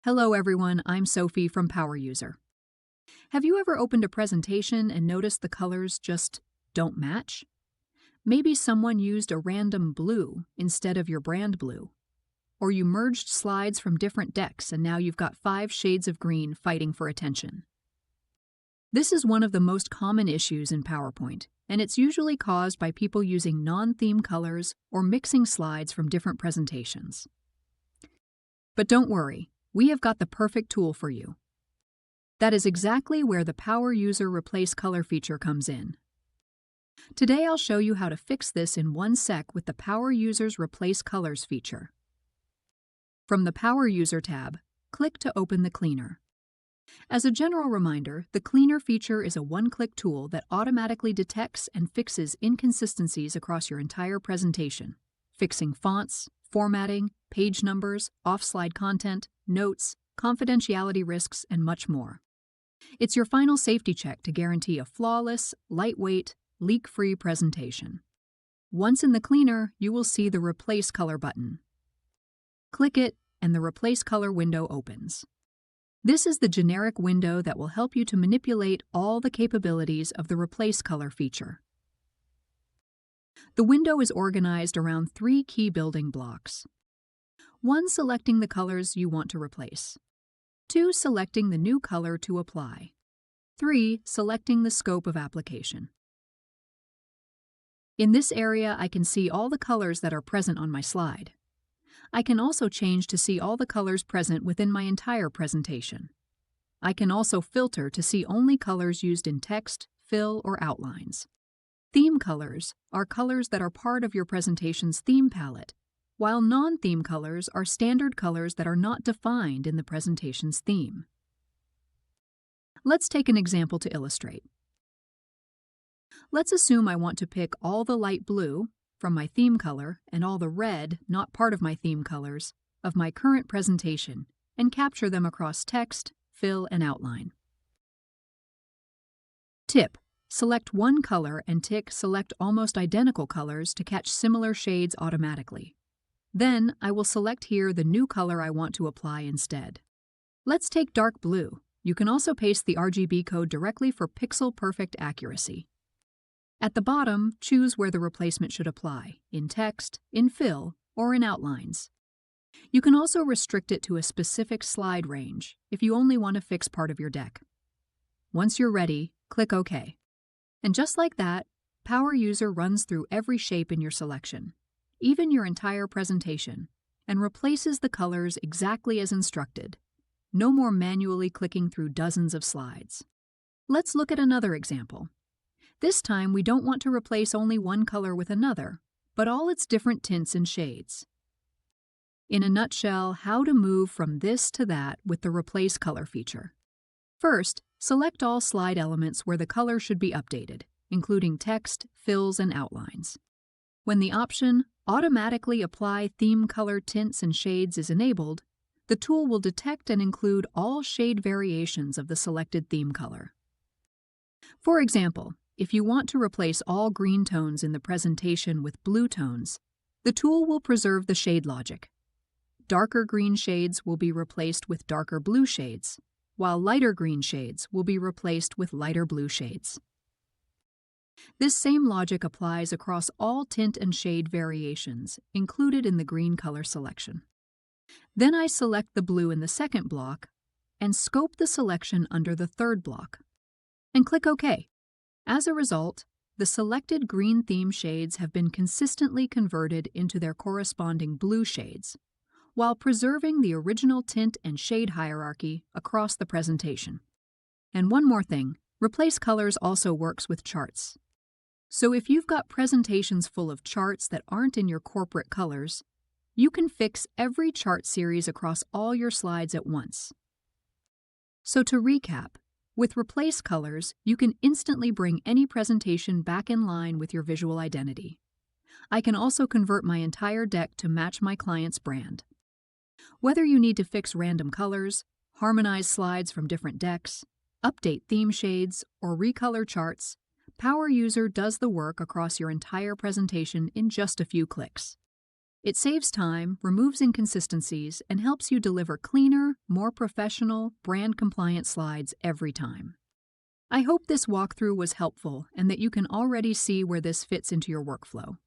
Hello everyone, I'm Sophie from Power User. Have you ever opened a presentation and noticed the colors just don't match? Maybe someone used a random blue instead of your brand blue. Or you merged slides from different decks and now you've got 5 shades of green fighting for attention. This is one of the most common issues in PowerPoint, and it's usually caused by people using non-theme colors or mixing slides from different presentations. But don't worry, we have got the perfect tool for you. That is exactly where the Power User Replace Color feature comes in. Today I'll show you how to fix this in one sec with the Power Users Replace Colors feature. From the Power User tab, click to open the Cleaner. As a general reminder, the Cleaner feature is a one-click tool that automatically detects and fixes inconsistencies across your entire presentation, fixing fonts, formatting, page numbers, off-slide content, notes, confidentiality risks, and much more. It's your final safety check to guarantee a flawless, lightweight, leak-free presentation. Once in the Cleaner, you will see the Replace Color button. Click it, and the Replace Color window opens. This is the generic window that will help you to manipulate all the capabilities of the Replace Color feature. The window is organized around 3 key building blocks. 1. Selecting the colors you want to replace. 2. Selecting the new color to apply. 3. Selecting the scope of application. In this area, I can see all the colors that are present on my slide. I can also change to see all the colors present within my entire presentation. I can also filter to see only colors used in text, fill, or outlines. Theme colors are colors that are part of your presentation's theme palette, while non-theme colors are standard colors that are not defined in the presentation's theme. Let's take an example to illustrate. Let's assume I want to pick all the light blue from my theme color and all the red, not part of my theme colors, of my current presentation and capture them across text, fill, and outline. Tip: select one color and tick Select Almost Identical Colors to catch similar shades automatically. Then I will select here the new color I want to apply instead. Let's take dark blue. You can also paste the RGB code directly for pixel-perfect accuracy. At the bottom, choose where the replacement should apply, in text, in fill, or in outlines. You can also restrict it to a specific slide range if you only want to fix part of your deck. Once you're ready, click OK. And just like that, Power User runs through every shape in your selection, even your entire presentation, and replaces the colors exactly as instructed. No more manually clicking through dozens of slides. Let's look at another example. This time, we don't want to replace only one color with another, but all its different tints and shades. In a nutshell, how to move from this to that with the Replace Color feature. First, select all slide elements where the color should be updated, including text, fills, and outlines. When the option Automatically Apply Theme Color Tints and Shades is enabled, the tool will detect and include all shade variations of the selected theme color. For example, if you want to replace all green tones in the presentation with blue tones, the tool will preserve the shade logic. Darker green shades will be replaced with darker blue shades, while lighter green shades will be replaced with lighter blue shades. This same logic applies across all tint and shade variations included in the green color selection. Then I select the blue in the second block and scope the selection under the third block, and click OK. As a result, the selected green theme shades have been consistently converted into their corresponding blue shades, while preserving the original tint and shade hierarchy across the presentation. And one more thing, Replace Colors also works with charts. So if you've got presentations full of charts that aren't in your corporate colors, you can fix every chart series across all your slides at once. So to recap, with Replace Colors, you can instantly bring any presentation back in line with your visual identity. I can also convert my entire deck to match my client's brand. Whether you need to fix random colors, harmonize slides from different decks, update theme shades, or recolor charts, Power User does the work across your entire presentation in just a few clicks. It saves time, removes inconsistencies, and helps you deliver cleaner, more professional, brand-compliant slides every time. I hope this walkthrough was helpful and that you can already see where this fits into your workflow.